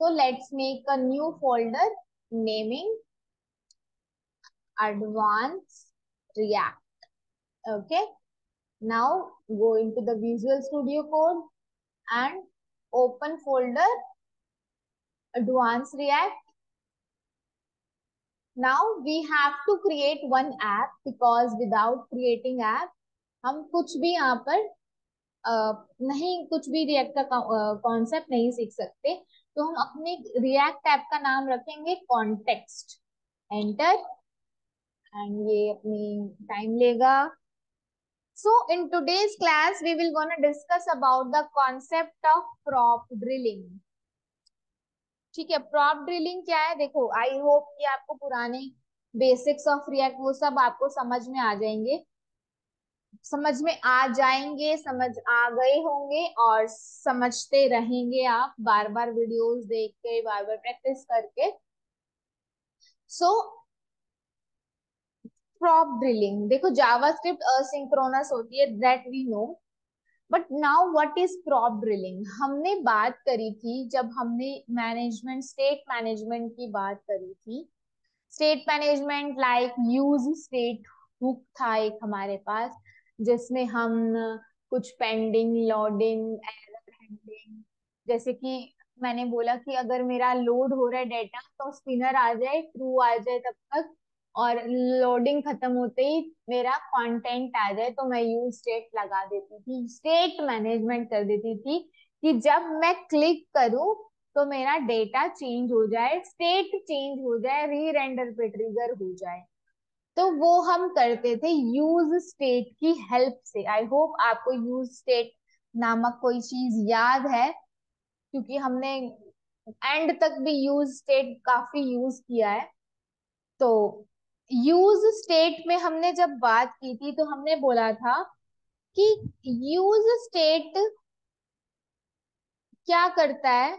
So let's make a new folder naming advanced React. Okay. Now go into the Visual Studio Code and open folder advanced React. Now we have to create one app because without creating app हम कुछ भी यहाँ पर नहीं, कुछ भी react का concept नहीं सीख सकते। तो हम अपने रिएक्ट ऐप का नाम रखेंगे कॉन्टेक्स्ट। एंटर। एंड ये अपनी टाइम लेगा। So in today's class we will gonna discuss about the concept of prop drilling. ठीक है, प्रॉप ड्रिलिंग क्या है? देखो, आई होप कि आपको पुराने बेसिक्स ऑफ रिएक्ट वो सब आपको समझ में आ जाएंगे, समझ आ गए होंगे और समझते रहेंगे आप बार बार वीडियोस देख के, बार बार प्रैक्टिस करके। सो प्रॉप ड्रिलिंग, देखो जावास्क्रिप्ट असिंक्रोनस होती है, that we know, but now what is prop drilling? हमने बात करी थी जब हमने मैनेजमेंट, स्टेट मैनेजमेंट की बात करी थी। State management like use state hook था एक हमारे पास, जिसमें हम कुछ पेंडिंग, लोडिंग, एरर हैंडलिंग, जैसे कि मैंने बोला कि अगर मेरा लोड हो रहा है डेटा तो स्पिनर आ जाए, ट्रू आ जाए तब तक, और लोडिंग खत्म होते ही मेरा कंटेंट आ जाए तो मैं यूज स्टेट लगा देती थी, स्टेट मैनेजमेंट कर देती थी कि जब मैं क्लिक करूं तो मेरा डेटा चेंज हो जाए, स्टेट चेंज हो जाए, री रेंडर पे ट्रिगर हो जाए। तो वो हम करते थे यूज स्टेट की हेल्प से। आई होप आपको यूज स्टेट नामक कोई चीज याद है, क्योंकि हमने एंड तक भी यूज स्टेट काफी यूज किया है। तो यूज स्टेट में हमने जब बात की थी तो हमने बोला था कि यूज स्टेट क्या करता है।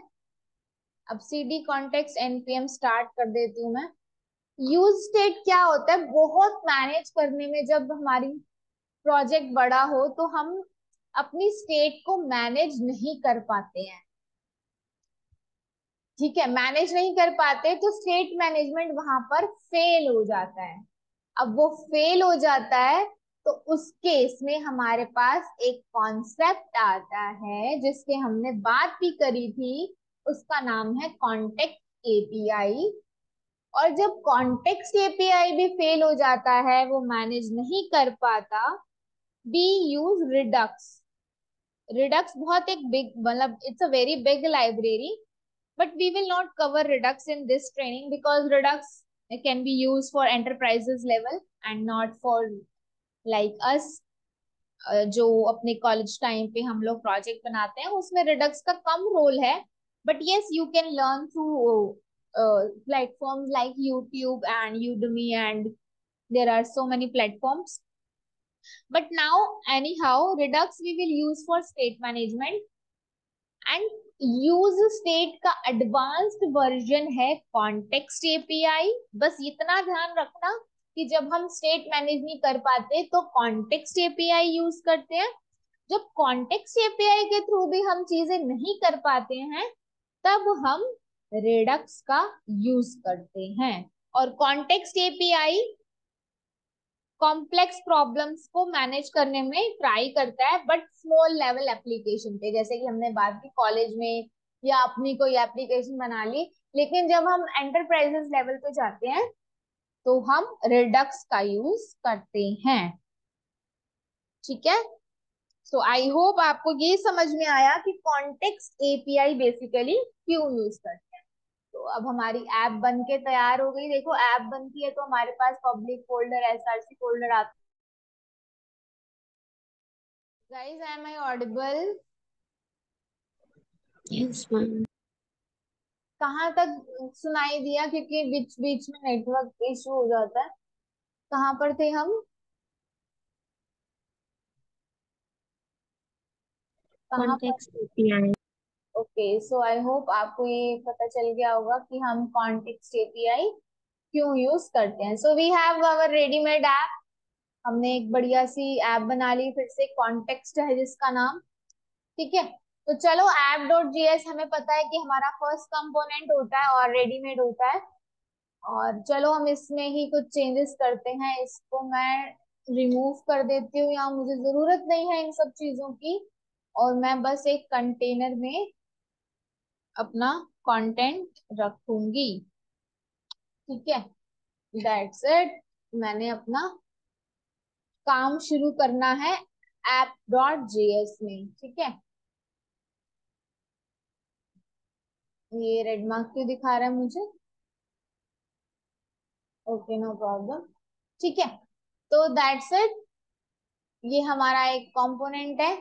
अब सीडी कॉन्टेक्स्ट एनपीएम स्टार्ट कर देती हूँ मैं। यूज स्टेट क्या होता है? बहुत मैनेज करने में, जब हमारी प्रोजेक्ट बड़ा हो तो हम अपनी स्टेट को मैनेज नहीं कर पाते हैं। ठीक है, मैनेज नहीं कर पाते तो स्टेट मैनेजमेंट वहां पर फेल हो जाता है। अब वो फेल हो जाता है तो उस केस में हमारे पास एक कॉन्सेप्ट आता है जिसके हमने बात भी करी थी, उसका नाम है कॉन्टेक्स्ट एपीआई। और जब कॉन्टेक्स्ट एपीआई भी फेल हो जाता है, वो मैनेज नहीं कर पाता, वी यूज रिडक्स। रिडक्स बहुत एक बिग, मतलब it's a very big library, but we will not cover redux in this training because redux can be used for enterprises level and not for like us, जो अपने college time पे हम लोग project बनाते हैं उसमें Redux का कम role है। But yes, you can learn through platforms like YouTube and Udemy, and there are so many platforms. But now anyhow, redux we will use for state management, and use state का advanced version है context API. बस इतना ध्यान रखना कि जब हम state manage नहीं कर पाते तो कॉन्टेक्स्ट एपीआई यूज करते हैं। जब कॉन्टेक्स्ट एपीआई के थ्रू भी हम चीजें नहीं कर पाते हैं तब हम रेडक्स का यूज करते हैं। और कॉन्टेक्स्ट एपीआई कॉम्प्लेक्स प्रॉब्लम्स को मैनेज करने में ट्राई करता है, बट स्मॉल लेवल एप्लीकेशन पे, जैसे कि हमने बात की कॉलेज में या अपनी कोई एप्लीकेशन बना ली। लेकिन जब हम एंटरप्राइजेस लेवल पे जाते हैं तो हम रिडक्स का यूज करते हैं। ठीक है, सो आई होप आपको ये समझ में आया कि कॉन्टेक्स्ट एपीआई बेसिकली क्यों यूज करते हैं। तो अब हमारी ऐप बन के तैयार हो गई। देखो, ऐप बनती है तो हमारे पास पब्लिक फोल्डर, एसआरसी फोल्डर आता है। Guys, am I audible? Yes, ma'am. कहाँ तक सुनाई दिया? क्योंकि बीच बीच में नेटवर्क इशू हो जाता है। कहाँ पर थे हम? कहाँ पर? Context API. Okay, so I hope आपको ये पता चल गया होगा कि हम कॉन्टेक्स्ट एपीआई क्यों यूज करते हैं। So we have our readymade app. हमने एक बढ़िया सी ऐप बना ली, फिर से कॉन्टेक्स्ट है जिसका नाम। ठीक है, तो चलो app.js हमें पता है कि हमारा फर्स्ट कंपोनेंट होता है और रेडीमेड होता है। और चलो हम इसमें ही कुछ चेंजेस करते हैं, इसको मैं रिमूव कर देती हूँ, या मुझे जरूरत नहीं है इन सब चीजों की। और मैं बस एक कंटेनर में अपना कंटेंट रखूंगी। ठीक है, दैट्स इट। मैंने अपना काम शुरू करना है app.js में। ठीक है, ये रेड मार्क क्यों दिखा रहा है मुझे? Okay, no problem. ठीक है, तो दैट्स इट। ये हमारा एक कंपोनेंट है।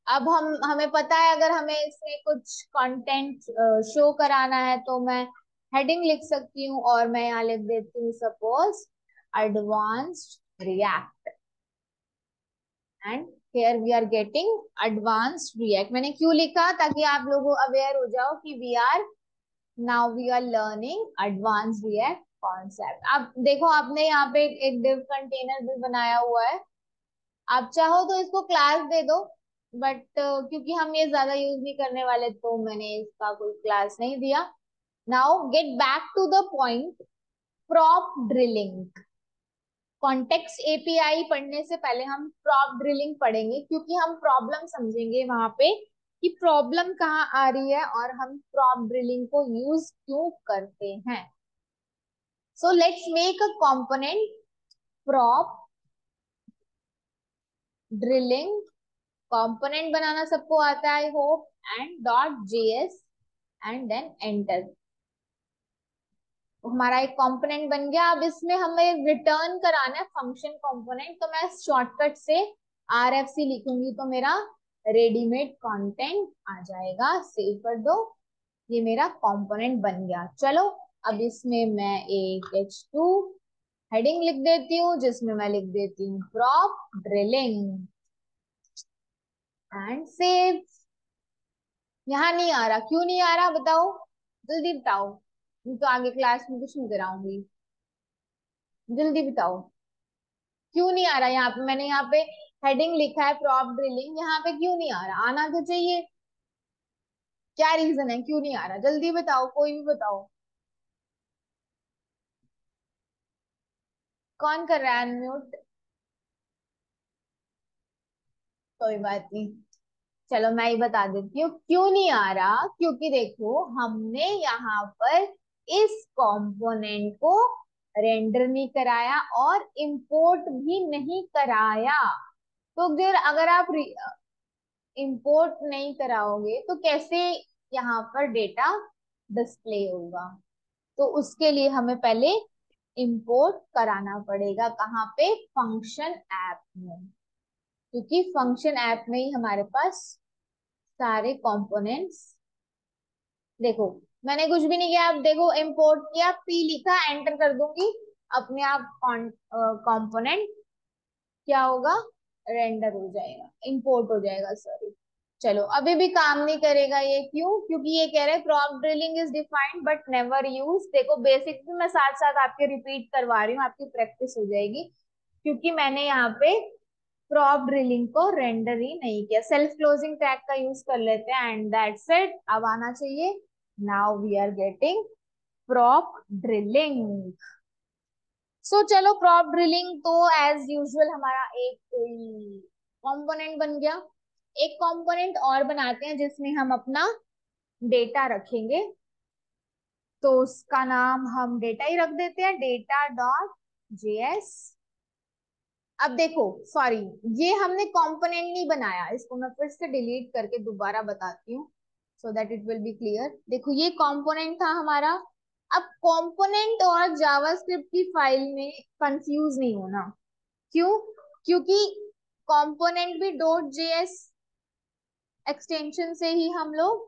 अब हम हमें पता है अगर हमें इसमें कुछ कंटेंट शो कराना है तो मैं हेडिंग लिख सकती हूँ, और मैं यहाँ लिख देती हूँ suppose advanced React, and here we are getting advanced React. मैंने क्यों लिखा? ताकि आप लोगों अवेयर हो जाओ कि we are learning advance React concept. आप देखो, आपने यहाँ पे एक div कंटेनर भी बनाया हुआ है। आप चाहो तो इसको क्लास दे दो, बट क्योंकि हम ये ज्यादा यूज नहीं करने वाले तो मैंने इसका कोई क्लास नहीं दिया। Now get back to the point, prop drilling. Context API पढ़ने से पहले हम प्रॉप ड्रिलिंग पढ़ेंगे, क्योंकि हम प्रॉब्लम समझेंगे वहां पे कि प्रॉब्लम कहाँ आ रही है और हम प्रॉप ड्रिलिंग को यूज क्यों करते हैं। So let's make a component prop drilling. Component बनाना सबको आता है I hope, and dot JS, and then enter. हमारा एक कंपोनेंट बन गया। अब इसमें हमें रिटर्न कराना है फंक्शन कंपोनेंट, तो मैं शॉर्टकट से RFC लिखूंगी तो मेरा रेडीमेड कंटेंट आ जाएगा। सेव कर दो, ये मेरा कंपोनेंट बन गया। चलो, अब इसमें मैं एक H2 हेडिंग लिख देती हूँ, जिसमें मैं लिख देती हूँ प्रॉप ड्रिलिंग, एंड सेव। यहाँ नहीं आ रहा, क्यों नहीं आ रहा बताओ, जल्दी बताओ, नहीं तो आगे क्लास में कुछ नहीं कराऊंगी। जल्दी बताओ, क्यों नहीं आ रहा? यहाँ पे मैंने यहाँ पे हेडिंग लिखा है प्रॉप ड्रिलिंग, यहाँ पे क्यों नहीं आ रहा? आना तो चाहिए। क्या रीजन है, क्यों नहीं आ रहा? जल्दी बताओ, कोई भी बताओ। कौन कर रहा है अनम्यूट? कोई बात नहीं, चलो मैं ही बता देती हूँ क्यों नहीं आ रहा। क्योंकि देखो, हमने यहाँ पर इस कंपोनेंट को रेंडर नहीं कराया और इंपोर्ट भी नहीं कराया। तो अगर आप इंपोर्ट नहीं कराओगे तो कैसे यहाँ पर डेटा डिस्प्ले होगा? तो उसके लिए हमें पहले इंपोर्ट कराना पड़ेगा। कहाँ पे? फंक्शन ऐप में, क्योंकि फंक्शन ऐप में ही हमारे पास सारे कंपोनेंट्स। देखो, मैंने कुछ भी नहीं किया। आप देखो, इंपोर्ट किया, पी लिखा, एंटर कर दूंगी, अपने आप कंपोनेंट क्या होगा? रेंडर हो जाएगा, इंपोर्ट हो जाएगा, सॉरी। चलो, अभी भी काम नहीं करेगा ये, क्यों? क्योंकि ये कह रहे हैं prop drilling is defined but never use. देखो, बेसिक्स भी मैं साथ साथ आपके रिपीट करवा रही हूँ, आपकी प्रैक्टिस हो जाएगी। क्योंकि मैंने यहाँ पे प्रॉप ड्रिलिंग को रेंडर ही नहीं किया। सेल्फ क्लोजिंग टैग का यूज कर लेते हैं, एंड दैट्स इट। अब आना चाहिए। Now we are getting prop drilling. So चलो, प्रॉप ड्रिलिंग तो एज यूजुअल हमारा एक कंपोनेंट बन गया। एक कंपोनेंट और बनाते हैं जिसमें हम अपना डेटा रखेंगे, तो उसका नाम हम डेटा ही रख देते हैं, डेटा डॉट जेएस। अब देखो, सॉरी, ये हमने कंपोनेंट नहीं बनाया, इसको मैं फिर से डिलीट करके दोबारा बताती हूँ so that it will be clear. देखो, ये कंपोनेंट था हमारा। अब कंपोनेंट और जावास्क्रिप्ट की फाइल में कंफ्यूज नहीं होना। क्यों? क्योंकि कंपोनेंट भी डॉट जेएस एक्सटेंशन से ही हम लोग,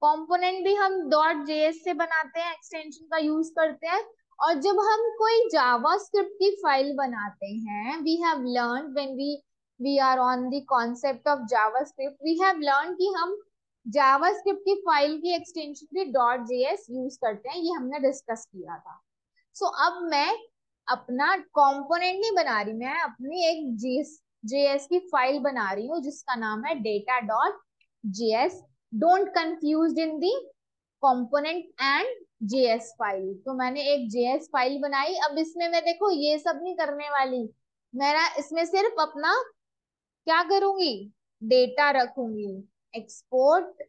कंपोनेंट भी हम डॉट जेएस से बनाते हैं, एक्सटेंशन का यूज करते हैं। और जब हम कोई जावास्क्रिप्ट की फाइल बनाते हैं, we have learn when we are on the concept of JavaScript, we have learn कि हम जावास्क्रिप्ट की फाइल की एक्सटेंशन भी डॉट जेएस यूज करते हैं। ये हमने डिस्कस किया था। सो अब मैं अपना कंपोनेंट नहीं बना रही, मैं अपनी एक जेएस की फाइल बना रही हूँ जिसका नाम है data.js. Don't confuse in the component and JS file. तो मैंने एक जेएस फाइल बनाई. अब इसमें मैं देखो ये सब नहीं करने वाली. मेरा इसमें सिर्फ अपना क्या करूंगी, डेटा रखूंगी. एक्सपोर्ट.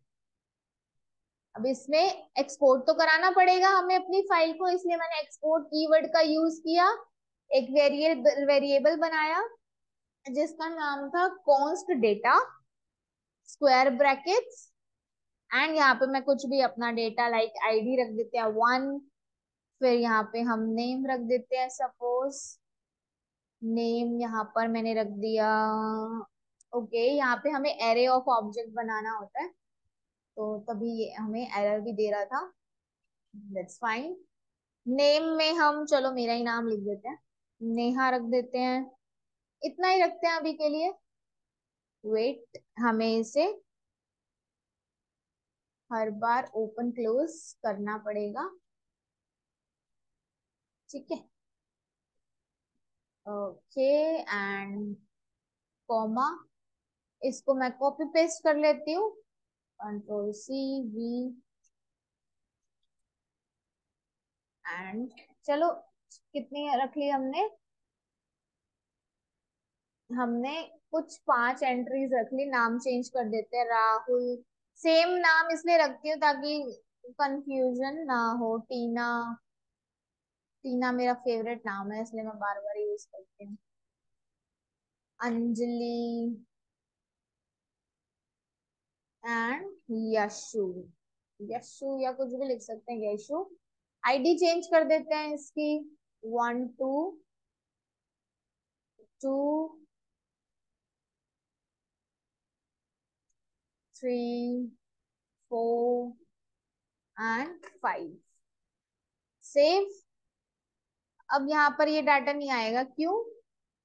अब इसमें एक्सपोर्ट तो कराना पड़ेगा हमें अपनी फाइल को, इसलिए मैंने एक्सपोर्ट कीवर्ड का यूज किया. एक वेरिएबल बनाया जिसका नाम था const data square brackets. And यहाँ पे मैं कुछ भी अपना डेटा लाइक आईडी रख देते हैं 1. फिर यहाँ पे हम नेम रख देते हैं. सपोज नेम यहाँ पर मैंने रख दिया. ओके यहाँ पे हमें एरे ऑफ ऑब्जेक्ट बनाना होता है तो तभी ये हमें एरर भी दे रहा था. That's fine. नेम में हम चलो मेरा ही नाम लिख देते हैं, नेहा रख देते हैं. इतना ही रखते हैं अभी के लिए. वेट, हमें इसे हर बार ओपन क्लोज करना पड़ेगा. ठीक है. Okay and comma. इसको मैं कॉपी पेस्ट कर लेती हूँ. Ctrl+C+V एंड चलो कितनी रख ली हमने. हमने कुछ 5 एंट्रीज रख ली. नाम चेंज कर देते हैं राहुल. सेम नाम इसलिए रखती हूँ ताकि कंफ्यूजन ना हो. टीना. टीना मेरा फेवरेट नाम है इसलिए मैं बार बार यूज करती हूँ. अंजलि एंड यशु. यशु या कुछ भी लिख सकते हैं. यशु. आईडी चेंज कर देते हैं इसकी 1 2 2 3 4 एंड 5. सेव. अब यहाँ पर ये डाटा नहीं आएगा. क्यों?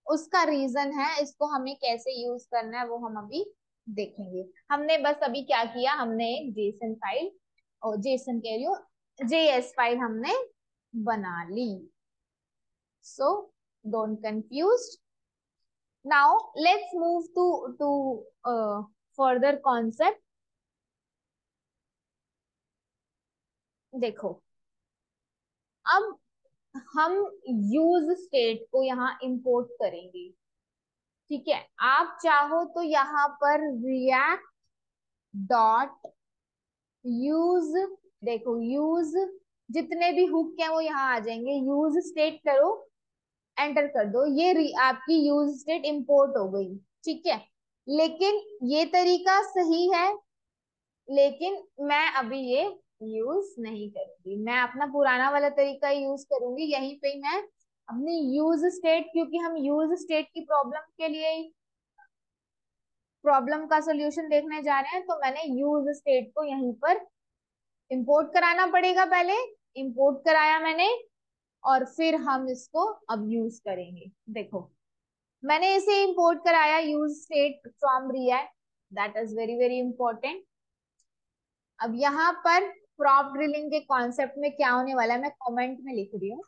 उसका रीजन है. इसको हमें कैसे यूज करना है वो हम अभी देखेंगे. हमने बस अभी क्या किया, हमने एक जेसन फाइल और जेसन कह रही हूँ जेएस फाइल हमने बना ली. So don't confuse. Now let's move to further concept. देखो अब हम यूज स्टेट को यहाँ इंपोर्ट करेंगे. ठीक है. आप चाहो तो यहाँ पर रिएक्ट डॉट यूज. देखो यूज जितने भी हुक है वो यहाँ आ जाएंगे. यूज स्टेट करो, एंटर कर दो. ये आपकी यूज स्टेट इंपोर्ट हो गई. ठीक है. लेकिन ये तरीका सही है, लेकिन मैं अभी ये यूज नहीं करूंगी. मैं अपना पुराना वाला तरीका यूज करूंगी. यहीं पे मैं अपनी यूज स्टेट, क्योंकि हम यूज स्टेट की प्रॉब्लम के लिए प्रॉब्लम का सोल्यूशन देखने जा रहे हैं, तो मैंने यूज स्टेट को यहीं पर इंपोर्ट कराना पड़ेगा. पहले इंपोर्ट कराया मैंने और फिर हम इसको अब यूज करेंगे. देखो मैंने इसे इंपोर्ट कराया use state from react. That is very very important. अब यहाँ पर प्रॉप ड्रिलिंग के कॉन्सेप्ट में क्या होने वाला है मैं कमेंट में लिख रही हूँ.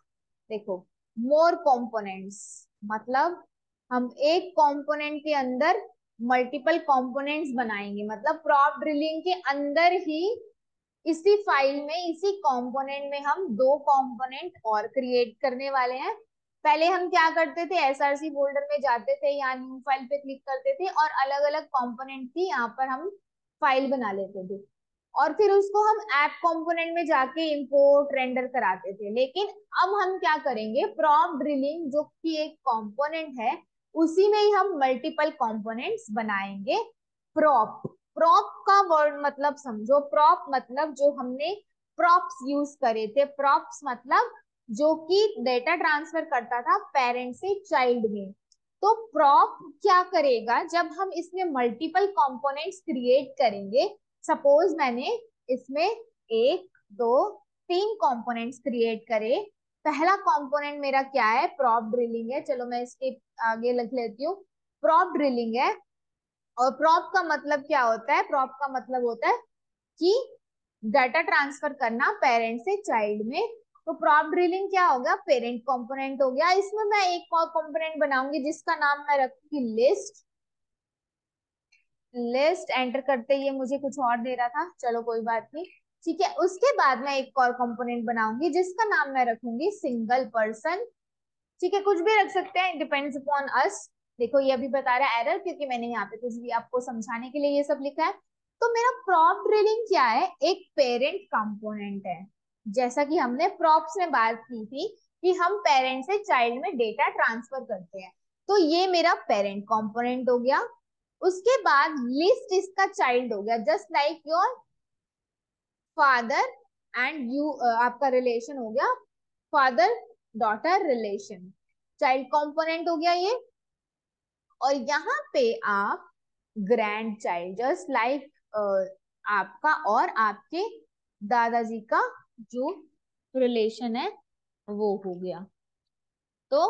देखो मोर कंपोनेंट्स मतलब हम एक कंपोनेंट के अंदर मल्टीपल कंपोनेंट्स बनाएंगे. मतलब प्रॉप ड्रिलिंग के अंदर ही इसी फाइल में इसी कंपोनेंट में हम 2 कंपोनेंट और क्रिएट करने वाले हैं. पहले हम क्या करते थे, एसआरसी फोल्डर में जाते थे, यहाँ न्यू फाइल पे क्लिक करते थे और अलग अलग कंपोनेंट की यहाँ पर हम फाइल बना लेते थे और फिर उसको हम ऐप कंपोनेंट में जाके इंपोर्ट रेंडर कराते थे. लेकिन अब हम क्या करेंगे, प्रॉप ड्रिलिंग जो कि एक कंपोनेंट है उसी में ही हम मल्टीपल कंपोनेंट्स बनाएंगे. प्रॉप. प्रॉप का वर्ड मतलब समझो. प्रॉप मतलब जो हमने प्रॉप्स यूज करे थे. प्रॉप्स मतलब जो कि डेटा ट्रांसफर करता था पेरेंट से चाइल्ड में. तो प्रॉप क्या करेगा, जब हम इसमें मल्टीपल कंपोनेंट्स क्रिएट करेंगे. सपोज मैंने इसमें 1 2 3 कंपोनेंट्स क्रिएट करे. पहला कंपोनेंट मेरा क्या है, प्रॉप ड्रिलिंग है. चलो मैं इसके आगे लिख लेती हूँ. प्रॉप ड्रिलिंग है. और प्रॉप का मतलब क्या होता है, प्रॉप का मतलब होता है कि डाटा ट्रांसफर करना पेरेंट से चाइल्ड में. तो प्रॉप ड्रिलिंग क्या हो गया, पेरेंट कंपोनेंट हो गया। इसमें मैं एक और कंपोनेंट बनाऊंगी जिसका नाम मैं रखूंगी लिस्ट। लिस्ट एंटर करते ही ये मुझे कुछ और दे रहा था, चलो कोई बात नहीं। ठीक है, उसके बाद मैं एक और कंपोनेंट बनाऊंगी जिसका नाम मैं रखूंगी सिंगल पर्सन। ठीक है, कुछ भी रख सकते हैं, डिपेंड्स अपॉन अस। देखो ये अभी बता रहा है एरर, क्योंकि मैंने यहाँ पे कुछ भी आपको समझाने के लिए ये सब लिखा है। तो मेरा प्रॉप ड्रिलिंग क्या है, एक पेरेंट कंपोनेंट है। जैसा कि हमने प्रॉप्स में बात की थी कि हम पेरेंट से चाइल्ड में डेटा ट्रांसफर करते हैं, तो ये मेरा पेरेंट कंपोनेंट हो गया। उसके बाद लिस्ट इसका चाइल्ड हो गया, just like your father and you, आपका रिलेशन हो गया father daughter relation, child component हो गया ये। और यहाँ पे आप ग्रैंड चाइल्ड, जस्ट लाइक आपका और आपके दादाजी का जो रिलेशन है वो हो गया। तो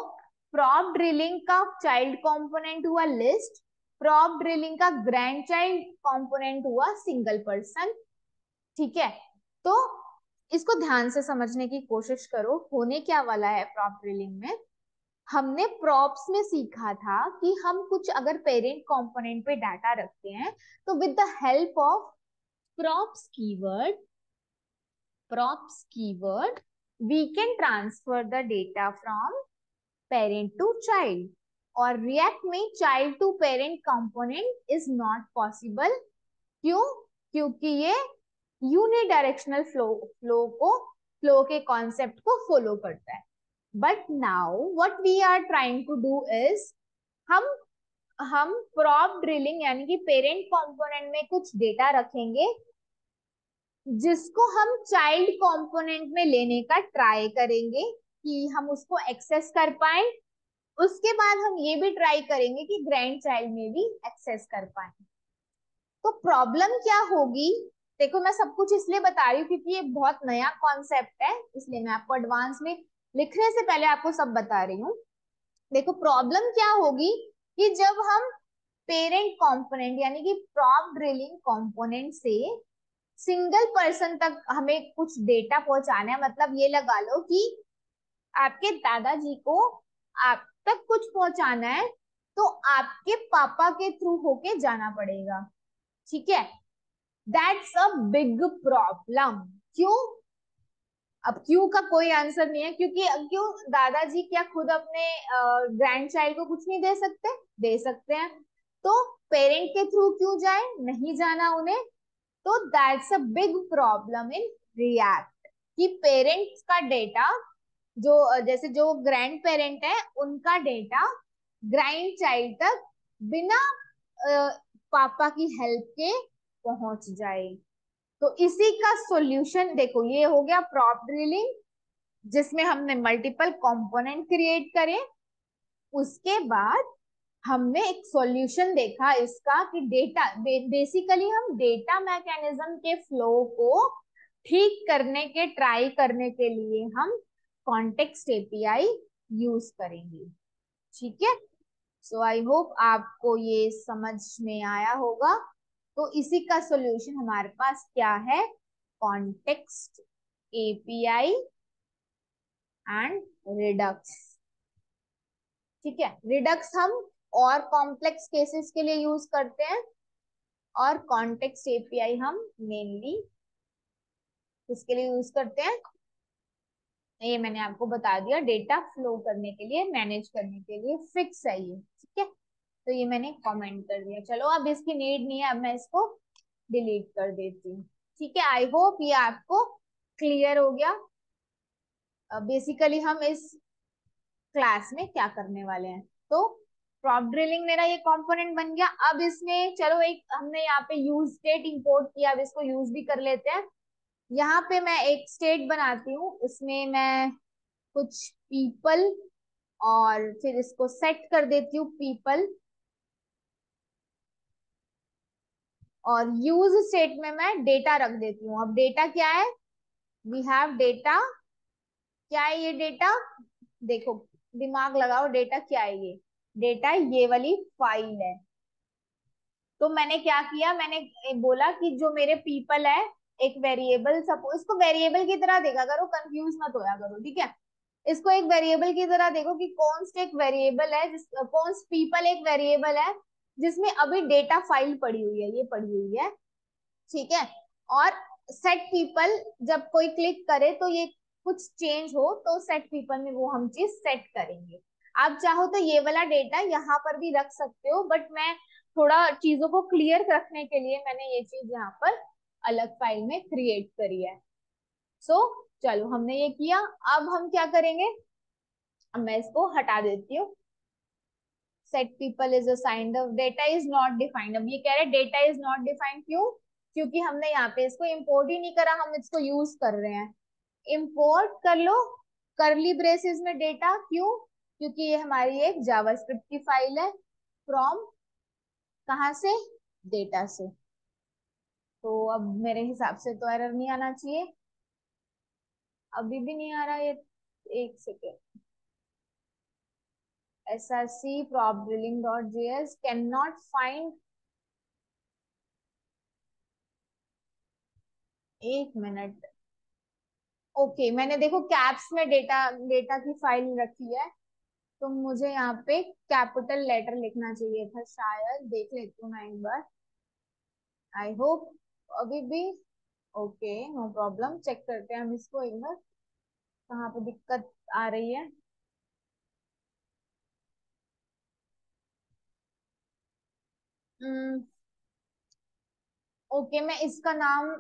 प्रॉप ड्रिलिंग का चाइल्ड कंपोनेंट हुआ लिस्ट, प्रॉप ड्रिलिंग का ग्रैंड चाइल्ड कंपोनेंट हुआ सिंगल पर्सन। ठीक है, तो इसको ध्यान से समझने की कोशिश करो, होने क्या वाला है प्रॉप ड्रिलिंग में। हमने प्रॉप्स में सीखा था कि हम कुछ अगर पेरेंट कंपोनेंट पे डाटा रखते हैं तो with the help of props keyword, props keyword we can transfer the data from parent to child. और रिएक्ट में child to parent component is not possible. क्यों? क्योंकि ये यूनिडायरेक्शनल फ्लो के कॉन्सेप्ट को फॉलो करता है। But now what we are trying to do is, हम हम प्रॉप ड्रिलिंग यानी कि पेरेंट कंपोनेंट में कुछ डेटा रखेंगे जिसको हम चाइल्ड कंपोनेंट में लेने का ट्राई करेंगे कि हम उसको एक्सेस कर पाए। उसके बाद हम ये भी ट्राई करेंगे कि ग्रैंड चाइल्ड में भी एक्सेस कर पाए। तो प्रॉब्लम क्या होगी, देखो मैं सब कुछ इसलिए बता रही हूँ क्योंकि ये बहुत नया कॉन्सेप्ट है, इसलिए मैं आपको एडवांस में लिखने से पहले आपको सब बता रही हूँ। देखो प्रॉब्लम क्या होगी कि जब हम पेरेंट कंपोनेंट यानी कि प्रॉप ड्रिलिंग कंपोनेंट से सिंगल पर्सन तक हमें कुछ डेटा पहुंचाना है, मतलब ये लगा लो कि आपके दादाजी को आप तक कुछ पहुंचाना है तो आपके पापा के थ्रू होके जाना पड़ेगा। ठीक है, दैट्स अ बिग प्रॉब्लम। क्यों? अब क्यों का कोई आंसर नहीं है, क्योंकि क्यों दादाजी क्या खुद अपने ग्रैंड चाइल्ड को कुछ नहीं दे सकते? दे सकते हैं। तो पेरेंट के थ्रू क्यों जाए, नहीं जाना उन्हें। तो that's a big problem in react कि पेरेंट्स का डेटा जो जैसे जो ग्रैंड पेरेंट है उनका डेटा ग्रैंड चाइल्ड तक बिना पापा की हेल्प के पहुंच जाए। तो इसी का सॉल्यूशन देखो, ये हो गया प्रॉप ड्रिलिंग जिसमें हमने मल्टीपल कंपोनेंट क्रिएट करे। उसके बाद हमने एक सॉल्यूशन देखा इसका कि डेटा बेसिकली हम डेटा मैकेनिज्म के फ्लो को ठीक करने के ट्राई करने के लिए हम कॉन्टेक्स्ट एपीआई यूज करेंगे। ठीक है, सो आई होप आपको ये समझ में आया होगा। तो इसी का सॉल्यूशन हमारे पास क्या है, कॉन्टेक्स्ट एपीआई एंड रिडक्स। ठीक है, रिडक्स हम और कॉम्प्लेक्स केसेस के लिए यूज करते हैं और कॉन्टेक्स्ट एपीआई हम मेनली किसके लिए यूज करते हैं, ये मैंने आपको बता दिया, डेटा फ्लो करने के लिए, मैनेज करने के लिए फिक्स है ये। ठीक है, तो ये मैंने कमेंट कर दिया। चलो अब इसकी नीड नहीं है, अब मैं इसको डिलीट कर देती हूँ। ठीक है, आई होप ये आपको क्लियर हो गया। बेसिकली हम इस क्लास में क्या करने वाले हैं, तो प्रॉप ड्रिलिंग मेरा ये कंपोनेंट बन गया। अब इसमें चलो एक हमने यहाँ पे यूज स्टेट इंपोर्ट किया, अब इसको यूज भी कर लेते हैं। यहाँ पे मैं एक स्टेट बनाती हूँ, इसमें मैं कुछ पीपल और फिर इसको सेट कर देती हूँ पीपल, और यूज स्टेट में मैं डेटा रख देती हूँ। अब डेटा क्या है, वी हैव डेटा। क्या है ये डेटा, देखो दिमाग लगाओ, डेटा क्या है ये, डेटा ये वाली फाइल है। तो मैंने क्या किया, मैंने बोला कि जो मेरे पीपल है एक वेरिएबल, सपोज इसको वेरिएबल की तरह देखा करो, कंफ्यूज मत होया करो, ठीक है। इसको एक वेरिएबल की तरह देखो कि कॉन्स्ट एक वेरिएबल है, जिस कॉन्स्ट पीपल एक वेरिएबल है जिसमें अभी डेटा फाइल पड़ी हुई है, ये पड़ी हुई है, ठीक है। और सेट पीपल, जब कोई क्लिक करे तो ये कुछ चेंज हो तो सेट पीपल में वो हम चीज सेट करेंगे। आप चाहो तो ये वाला डेटा यहाँ पर भी रख सकते हो, बट मैं थोड़ा चीजों को क्लियर रखने के लिए मैंने ये चीज यहाँ पर अलग फाइल में क्रिएट करी है। सो चलो हमने ये किया। अब हम क्या करेंगे, अब मैं इसको हटा देती हूँ। Set people is assigned, data is not defined. अब ये कह रहे डेटा इज नॉट डिफाइंड, क्यों? क्योंकि हमने यहाँ पे इसको इंपोर्ट ही नहीं करा, हम इसको यूज कर रहे हैं। इंपोर्ट कर लो करली ब्रेसेस में डेटा, क्यों? क्योंकि ये हमारी एक जावास्क्रिप्ट की फाइल है, फ्रॉम कहाँ से, डेटा से। तो अब मेरे हिसाब से तो एरर नहीं आना चाहिए, अभी भी नहीं आ रहा ये, एक second. src prop drilling.js cannot find, एक मिनट। ओके, मैंने देखो कैप्स में डेटा डेटा की फाइल रखी है, तो मुझे यहाँ पे कैपिटल लेटर लिखना चाहिए था शायद, देख लेती हूँ मैं एक बार। आई होप अभी भी ओके, नो प्रॉब्लम। चेक करते हैं हम इसको एक बार, कहाँ पे दिक्कत आ रही है। ओके, मैं इसका नाम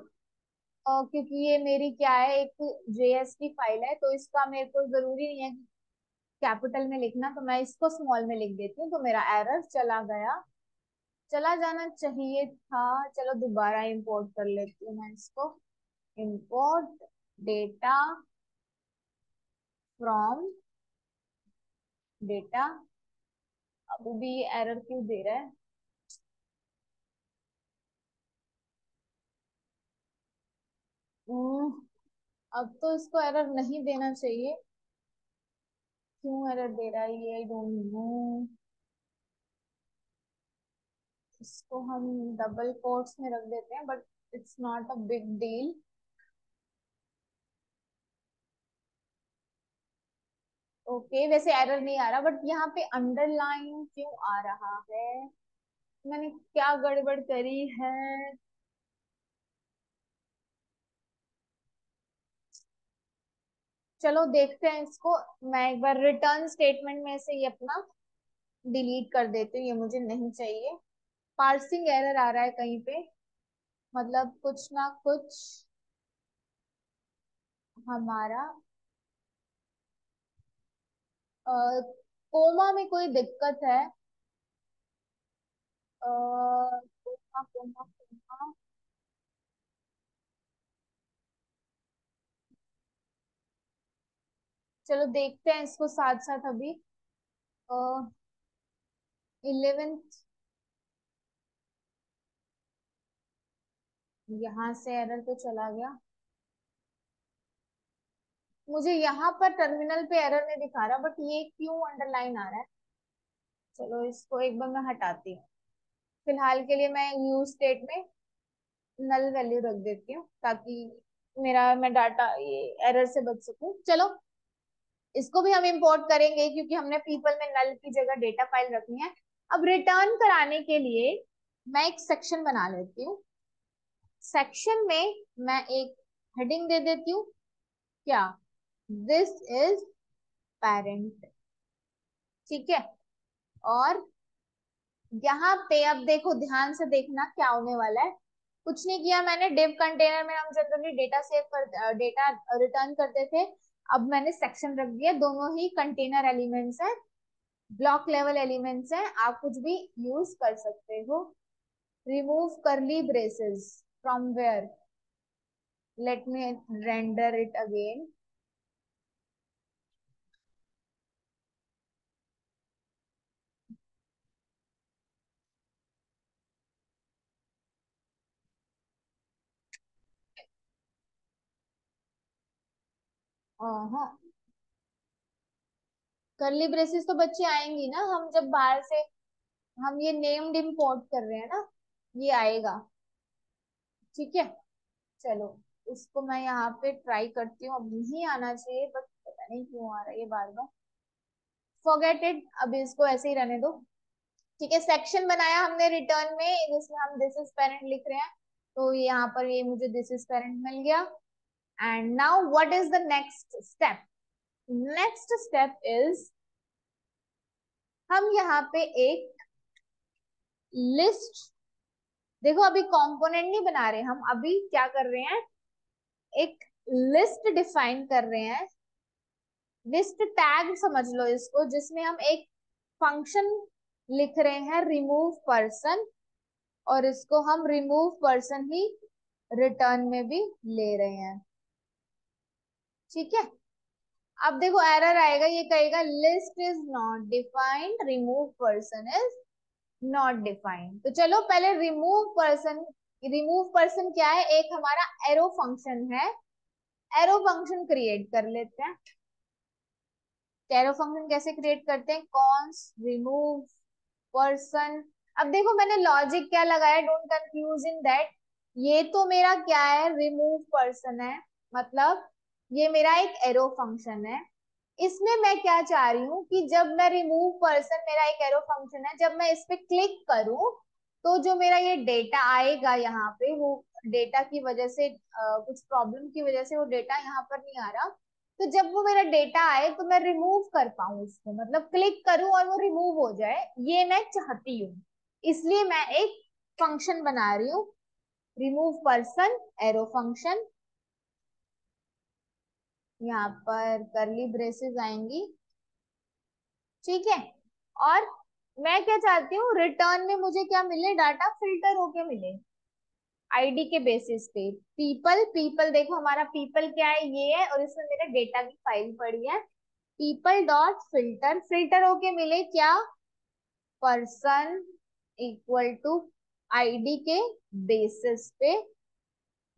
क्योंकि ये मेरी क्या है, एक जेएस की फाइल है, तो इसका मेरे को जरूरी नहीं है कैपिटल में लिखना, तो मैं इसको स्मॉल में लिख देती हूँ, तो मेरा एरर चला गया, चला जाना चाहिए था। चलो दोबारा इंपोर्ट कर लेती हूँ मैं इसको। इंपोर्ट डेटा फ्रॉम डेटा, अभी भी एरर क्यों दे रहा है? हम्म, अब तो इसको एरर नहीं देना चाहिए, क्यों एरर दे रहा है ये, आई डोंट नो। इसको हम डबल कोट्स में रख देते हैं, but it's not a big deal. Okay, वैसे एरर नहीं आ रहा, बट यहाँ पे अंडरलाइन क्यों आ रहा है? मैंने क्या गड़बड़ करी है? चलो देखते हैं इसको। मैं एक बार रिटर्न स्टेटमेंट में से ये अपना डिलीट कर देती हूँ, ये मुझे नहीं चाहिए। पार्सिंग एरर आ रहा है कहीं पे, मतलब कुछ ना कुछ हमारा कोमा में कोई दिक्कत है। कोमा कोमा कोमा, चलो देखते हैं इसको साथ साथ अभी। 11th, यहाँ से एरर तो चला गया, मुझे यहाँ पर टर्मिनल पे एरर नहीं दिखा रहा, बट ये क्यों अंडरलाइन आ रहा है? चलो इसको एक बार मैं हटाती हूँ। फिलहाल के लिए मैं यूज स्टेट में नल वैल्यू रख देती हूँ, ताकि मेरा मैं डाटा ये एरर से बच सकूं। चलो इसको भी हम इंपोर्ट करेंगे, क्योंकि हमने पीपल में नल की जगह डेटा फाइल रखनी है। अब रिटर्न कराने के लिए मैं एक सेक्शन बना लेती हूँ। सेक्शन में मैं एक हेडिंग दे देती हूँ, क्या, दिस इज पेरेंट, ठीक है। और यहाँ पे अब देखो, ध्यान से देखना क्या होने वाला है। कुछ नहीं किया मैंने, डिव कंटेनर में हम जनरली डेटा सेव कर डेटा रिटर्न करते थे, अब मैंने सेक्शन रख दिया, दोनों ही कंटेनर एलिमेंट्स हैं, ब्लॉक लेवल एलिमेंट्स हैं, आप कुछ भी यूज कर सकते हो। Remove curly braces from where, let me render it again. हाँ, करली ब्रेसेस तो बच्चे आएंगी ना, हम जब बाहर से हम ये नेम्ड इंपोर्ट कर रहे हैं ना, ये आएगा, ठीक है। चलो इसको मैं यहाँ पे ट्राई करती हूँ, अब नहीं आना चाहिए बट पता नहीं क्यों आ रहा है ये बार बार। फॉरगेट इट, अभी इसको ऐसे ही रहने दो। ठीक है, सेक्शन बनाया हमने रिटर्न में जिसमें हम दिस इज पेरेंट लिख रहे हैं, तो यहाँ पर ये मुझे दिस इज पेरेंट मिल गया। And now what is the next step? Next step is हम यहाँ पे एक लिस्ट, देखो अभी कंपोनेंट नहीं बना रहे हम, अभी क्या कर रहे हैं, एक लिस्ट डिफाइन कर रहे हैं। लिस्ट टैग समझ लो इसको, जिसमें हम एक फंक्शन लिख रहे हैं रिमूव पर्सन, और इसको हम रिमूव पर्सन ही रिटर्न में भी ले रहे हैं। ठीक है, अब देखो एरर आएगा, ये कहेगा list is not defined, remove person is not defined. तो चलो पहले रिमूव पर्सन क्या है, एक हमारा एरो फंक्शन है, एरो फंक्शन क्रिएट कर लेते हैं। एरो फंक्शन कैसे क्रिएट करते हैं, कॉन्स रिमूव पर्सन। अब देखो मैंने लॉजिक क्या लगाया, डोंट कंफ्यूज इन दैट। ये तो मेरा क्या है, रिमूव पर्सन है, मतलब ये मेरा एक एरो फंक्शन है। इसमें मैं क्या चाह रही हूँ कि जब मैं रिमूव पर्सन, मेरा एक एरो फंक्शन है, जब मैं इस पे क्लिक करूं तो जो मेरा ये डेटा आएगा यहाँ पे, वो डेटा की वजह से कुछ प्रॉब्लम की वजह से वो डेटा यहाँ पर नहीं आ रहा। तो जब वो मेरा डेटा आए तो मैं रिमूव कर पाऊं उसको, मतलब क्लिक करूं और वो रिमूव हो जाए, ये मैं चाहती हूँ। इसलिए मैं एक फंक्शन बना रही हूँ, रिमूव पर्सन एरो फंक्शन। यहाँ पर करली ब्रेसेस आएंगी। ठीक है, और मैं क्या चाहती हूँ, रिटर्न में मुझे क्या मिले, डाटा फिल्टर होके मिले आईडी के बेसिस पे। पीपल, पीपल देखो हमारा पीपल क्या है, ये है, और इसमें मेरे डेटा की फाइल पड़ी है। पीपल डॉट फिल्टर, फिल्टर होके मिले क्या, पर्सन इक्वल टू आईडी के बेसिस पे।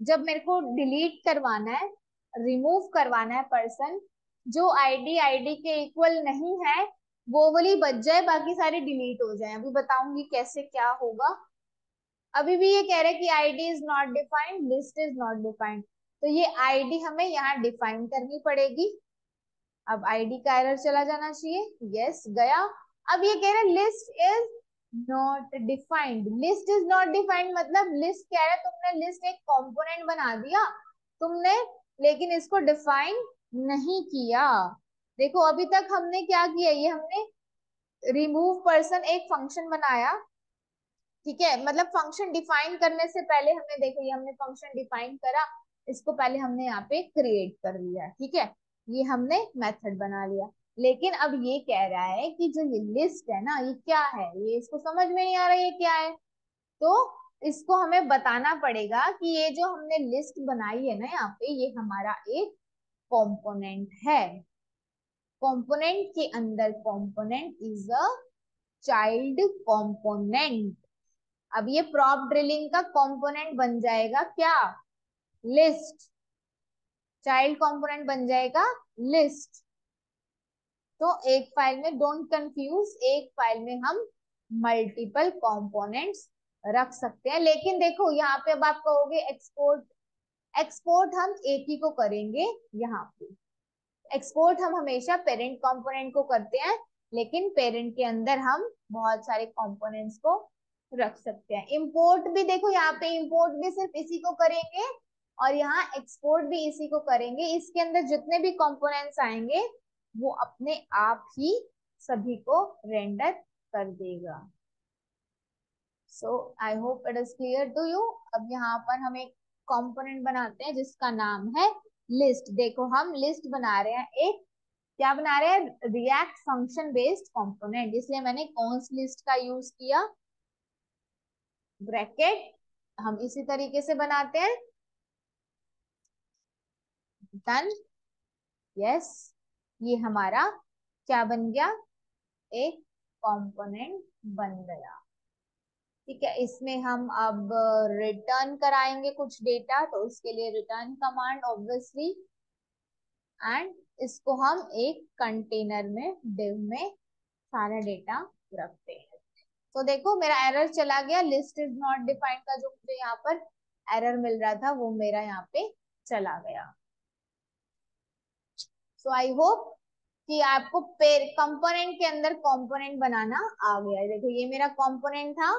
जब मेरे को डिलीट करवाना है, रिमूव करवाना है पर्सन, जो आईडी आईडी के इक्वल नहीं है वो वाली बच जाए, बाकी सारे डिलीट हो जाए। अभी बताऊंगी कैसे क्या होगा। अभी भी ये कह रहे हैं कि ID is not defined, list is not defined, तो ये आईडी हमें यहाँ डिफाइन करनी पड़ेगी। अब आईडी का एरर चला जाना चाहिए, यस गया। अब ये कह रहे हैं list is not defined, list is not defined मतलब लिस्ट कह रहा है तुमने लिस्ट एक कंपोनेंट बना दिया तुमने, लेकिन इसको डिफाइन नहीं किया। देखो अभी तक हमने क्या किया, ये हमने रिमूव पर्सन एक फंक्शन बनाया। ठीक है, मतलब फंक्शन डिफाइन करने से पहले हमने, देखो ये हमने फंक्शन डिफाइन करा, इसको पहले हमने यहाँ पे क्रिएट कर लिया। ठीक है, ये हमने मेथड बना लिया। लेकिन अब ये कह रहा है कि जो ये लिस्ट है ना, ये क्या है, ये इसको समझ में नहीं आ रहा ये क्या है। तो इसको हमें बताना पड़ेगा कि ये जो हमने लिस्ट बनाई है ना यहाँ पे, ये हमारा एक कंपोनेंट है। कंपोनेंट के अंदर component is a child component. अब ये प्रॉप ड्रिलिंग का कंपोनेंट बन जाएगा क्या, लिस्ट। चाइल्ड कंपोनेंट बन जाएगा लिस्ट। तो एक फाइल में, डोंट कंफ्यूज, एक फाइल में हम मल्टीपल कंपोनेंट्स रख सकते हैं। लेकिन देखो यहाँ पे अब आप कहोगे एक्सपोर्ट, एक्सपोर्ट हम एक ही को करेंगे यहाँ पे। एक्सपोर्ट हम हमेशा पेरेंट कंपोनेंट को करते हैं, लेकिन पेरेंट के अंदर हम बहुत सारे कंपोनेंट्स को रख सकते हैं। इंपोर्ट भी देखो यहाँ पे, इंपोर्ट भी सिर्फ इसी को करेंगे, और यहाँ एक्सपोर्ट भी इसी को करेंगे। इसके अंदर जितने भी कंपोनेंट्स आएंगे वो अपने आप ही सभी को रेंडर कर देगा। So I hope it is clear to you. अब यहाँ पर हम एक कंपोनेंट बनाते हैं जिसका नाम है लिस्ट। देखो हम लिस्ट बना रहे हैं, एक क्या बना रहे हैं, रिएक्ट फंक्शन बेस्ड कंपोनेंट, इसलिए मैंने कॉन्स लिस्ट का यूज किया, ब्रैकेट। हम इसी तरीके से बनाते हैं, डन, यस। ये हमारा क्या बन गया, एक कंपोनेंट बन गया। ठीक है, इसमें हम अब रिटर्न कराएंगे कुछ डेटा, तो उसके लिए रिटर्न कमांड ऑब्वियसली, एंड इसको हम एक कंटेनर में डिव में सारा डेटा रखते हैं। तो देखो मेरा एरर चला गया, लिस्ट इज नॉट डिफाइंड का जो मुझे यहाँ पर एरर मिल रहा था वो मेरा यहाँ पे चला गया। सो आई होप कि आपको कंपोनेंट के अंदर कंपोनेंट बनाना आ गया है। देखो ये मेरा कंपोनेंट था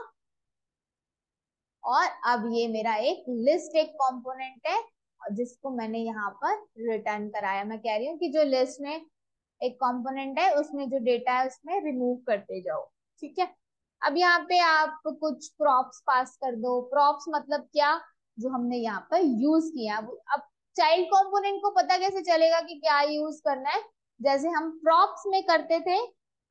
और अब ये मेरा एक लिस्ट एक कंपोनेंट है जिसको मैंने यहाँ पर रिटर्न कराया। मैं कह रही हूँ कि जो लिस्ट में एक कंपोनेंट है उसमें जो डेटा है उसमें रिमूव करते जाओ। ठीक है, अब यहाँ पे आप कुछ प्रॉप्स पास कर दो। प्रॉप्स मतलब क्या, जो हमने यहाँ पर यूज किया। अब चाइल्ड कंपोनेंट को पता कैसे चलेगा कि क्या यूज करना है, जैसे हम प्रॉप्स में करते थे,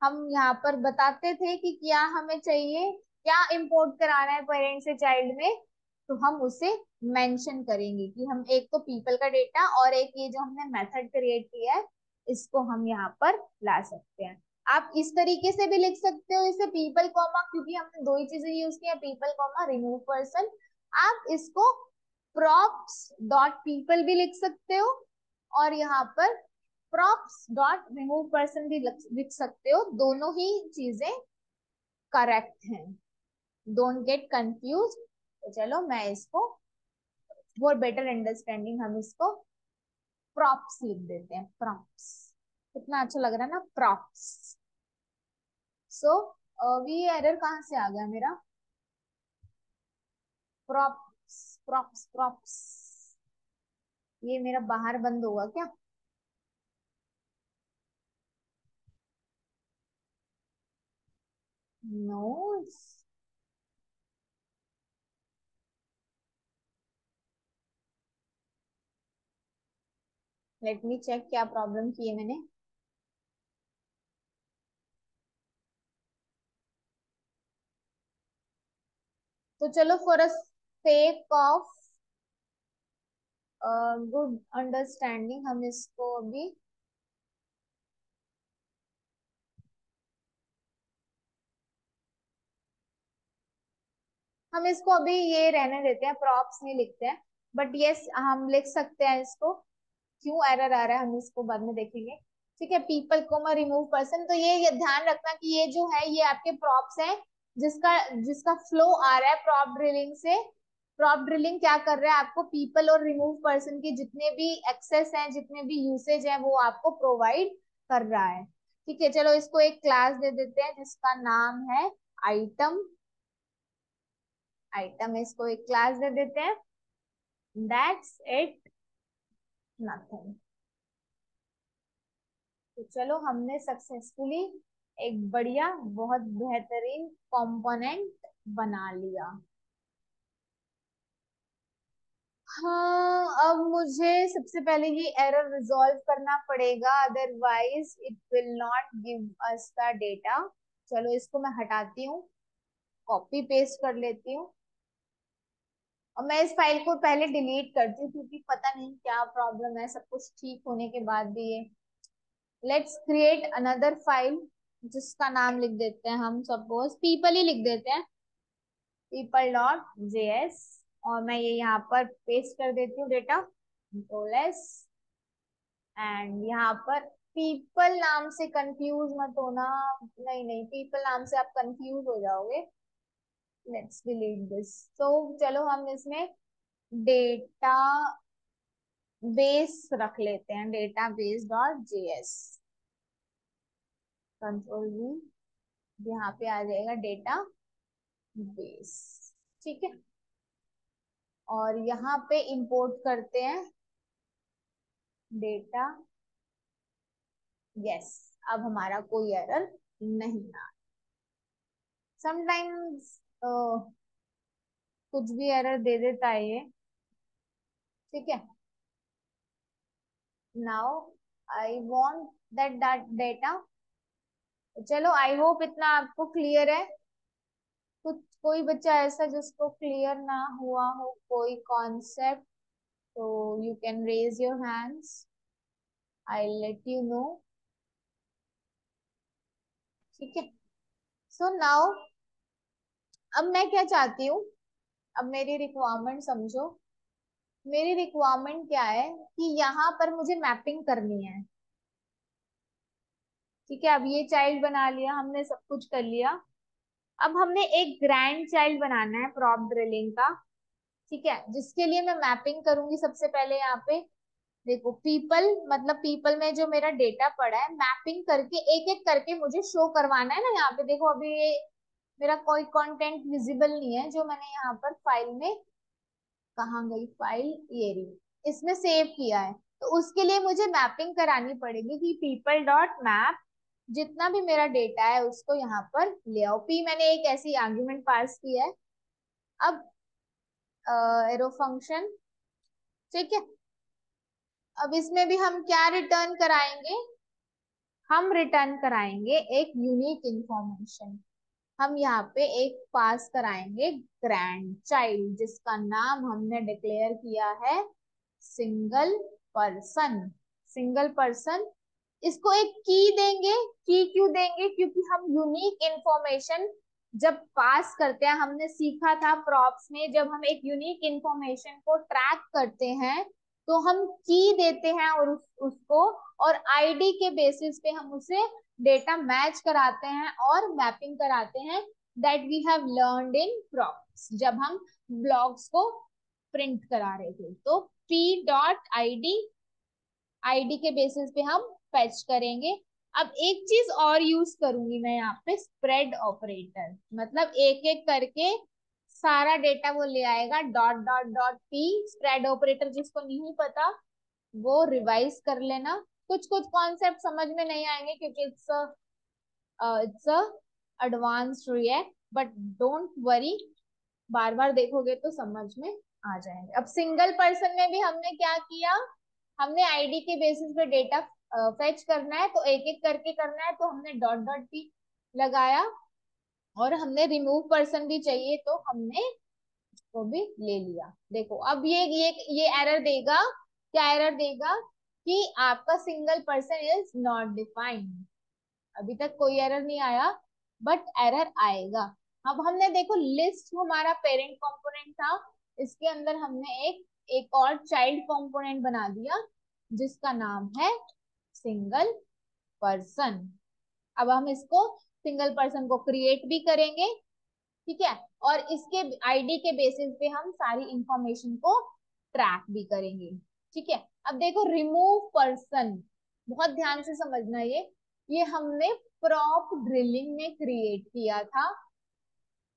हम यहाँ पर बताते थे कि क्या हमें चाहिए, क्या इंपोर्ट कराना है पेरेंट से चाइल्ड में, तो हम उसे मेंशन करेंगे कि हम एक तो पीपल का डेटा और एक ये जो हमने मेथड क्रिएट किया है इसको हम यहाँ पर ला सकते हैं। आप इस तरीके से भी लिख सकते हो इसे पीपल कॉमा, क्योंकि हमने दो ही चीजें यूज की है, पीपल कॉमा रिमूव पर्सन। आप इसको props डॉट पीपल भी लिख सकते हो और यहाँ पर props डॉट रिमूव पर्सन भी लिख सकते हो। दोनों ही चीजें करेक्ट हैं, डोंट गेट कंफ्यूज। तो चलो मैं इसको फॉर बेटर अंडरस्टैंडिंग हम इसको प्रॉप्स लिख देते हैं। प्रॉप्स कितना अच्छा लग रहा है ना, प्रॉप्स। सो वी एरर कहाँ से आ गया मेरा, प्रॉप्स प्रॉप्स प्रॉप्स। ये मेरा बाहर बंद होगा क्या, नो। लेट मी चेक क्या प्रॉब्लम की है मैंने। तो चलो for a sake of good understanding हम इसको अभी, हम इसको अभी ये रहने देते हैं, प्रॉप्स नहीं लिखते हैं। बट यस हम लिख सकते हैं इसको। क्यों एरर आ रहा है हम इसको बाद में देखेंगे। ठीक है, पीपल कोमा रिमूव पर्सन, तो ये ध्यान रखना कि ये जो है ये आपके प्रॉप्स हैं जिसका जिसका फ्लो आ रहा है प्रॉप ड्रिलिंग से। प्रॉप ड्रिलिंग क्या कर रहा है, आपको पीपल और रिमूव पर्सन की जितने भी एक्सेस हैं, जितने भी यूसेज हैं, वो आपको प्रोवाइड कर रहा है। ठीक है, चलो इसको एक क्लास दे देते हैं जिसका नाम है आइटम। आइटम इसको एक क्लास दे देते हैं। That's it, nothing. तो चलो हमने सक्सेसफुली एक बढ़िया बहुत बेहतरीन कंपोनेंट बना लिया। हाँ, अब मुझे सबसे पहले ये एरर रिजॉल्व करना पड़ेगा, otherwise it will not give us the data. चलो इसको मैं हटाती हूँ, कॉपी पेस्ट कर लेती हूँ और मैं इस फाइल को पहले डिलीट करती हूँ क्योंकि पता नहीं क्या प्रॉब्लम है, सब कुछ ठीक होने के बाद भी ये। लेट्स क्रिएट अनदर फाइल जिसका नाम लिख देते हैं हम, सपोज पीपल ही लिख देते हैं, people डॉट जेएस। और मैं ये यहाँ पर पेस्ट कर देती हूँ डेटा, कंट्रोल S। एंड यहाँ पर पीपल नाम से कंफ्यूज मत होना, नहीं नहीं पीपल नाम से आप कंफ्यूज हो जाओगे। Let's delete this. तो चलो हम इसमें डेटा बेस रख लेते हैं, data base dot JS. Control V, यहाँ पे आ जाएगा डेटा बेस। ठीक है, और यहाँ पे इंपोर्ट करते हैं डेटा। यस, अब हमारा कोई एरर नहीं आ। समटाइम्स कुछ भी एरर दे देता है ये। ठीक है, now I want that data. चलो आई होप इतना आपको क्लियर है। कुछ कोई बच्चा ऐसा जिसको क्लियर ना हुआ हो कोई कॉन्सेप्ट, तो you can raise your hands, I let you know. ठीक है, सो नाउ अब मैं क्या चाहती हूँ, अब मेरी रिक्वायरमेंट समझो। मेरी रिक्वायरमेंट क्या है कि यहाँ पर मुझे मैपिंग करनी है। ठीक है, अब ये चाइल्ड बना लिया हमने, सब कुछ कर लिया। अब हमने एक ग्रैंड चाइल्ड बनाना है प्रॉप ड्रिलिंग का। ठीक है, जिसके लिए मैं मैपिंग करूंगी सबसे पहले यहाँ पे। देखो पीपल, मतलब पीपल में जो मेरा डेटा पड़ा है, मैपिंग करके एक एक करके मुझे शो करवाना है ना। यहाँ पे देखो अभी ये मेरा कोई कंटेंट विजिबल नहीं है जो मैंने यहाँ पर फाइल में, कहाँ गई फाइल, ये रही, इसमें सेव किया है। तो उसके लिए मुझे मैपिंग करानी पड़ेगी कि पीपल डॉट मैप जितना भी मेरा डेटा है उसको यहाँ पर ले आओ। पी मैंने एक ऐसी आर्ग्यूमेंट पास की है। अब एरो फंक्शन, ठीक है। अब इसमें भी हम क्या रिटर्न कराएंगे, हम रिटर्न कराएंगे एक यूनिक इंफॉर्मेशन। हम यहाँ पे एक पास कराएंगे ग्रैंड चाइल्ड, जिसका नाम हमने डिक्लेयर किया है सिंगल पर्सन। सिंगल पर्सन, इसको एक की देंगे। की क्यों देंगे, क्योंकि हम यूनिक इंफॉर्मेशन जब पास करते हैं, हमने सीखा था प्रॉप्स में, जब हम एक यूनिक इंफॉर्मेशन को ट्रैक करते हैं तो हम की देते हैं और उसको, और आईडी के बेसिस पे हम उसे डेटा मैच कराते हैं और मैपिंग कराते हैं। That we have learned in props, जब हम ब्लॉग्स को प्रिंट करा रहे थे। तो p डॉट आईडी, आईडी के बेसिस पे हम फेच करेंगे। अब एक चीज और यूज करूंगी मैं यहाँ पे, स्प्रेड ऑपरेटर, मतलब एक एक करके सारा डेटा वो ले आएगा। Dot dot dot P spread operator, जिसको नहीं पता वो रिवाइज कर लेना। कुछ कुछ कॉन्सेप्ट समझ में नहीं आएंगे क्योंकि it's a advanced React, but don't worry, बार बार देखोगे तो समझ में आ जाएंगे। अब सिंगल पर्सन में भी हमने क्या किया, हमने आईडी के बेसिस पे डेटा फेच करना है तो एक एक करके करना है, तो हमने डॉट डॉट पी लगाया। और हमने रिमूव पर्सन भी चाहिए तो हमने इसको भी ले लिया। देखो अब ये एरर देगा, क्या एरर देगा कि आपका single person is not defined. अभी तक कोई एरर नहीं आया, बट एरर आएगा। अब हमने देखो लिस्ट हमारा पेरेंट कंपोनेंट था, इसके अंदर हमने एक और चाइल्ड कंपोनेंट बना दिया जिसका नाम है सिंगल पर्सन। अब हम इसको सिंगल पर्सन को क्रिएट भी करेंगे, ठीक है, और इसके आईडी के बेसिस पे हम सारी इंफॉर्मेशन को ट्रैक भी करेंगे। ठीक है, अब देखो रिमूव पर्सन, बहुत ध्यान से समझना। ये हमने प्रॉप ड्रिलिंग में क्रिएट किया था,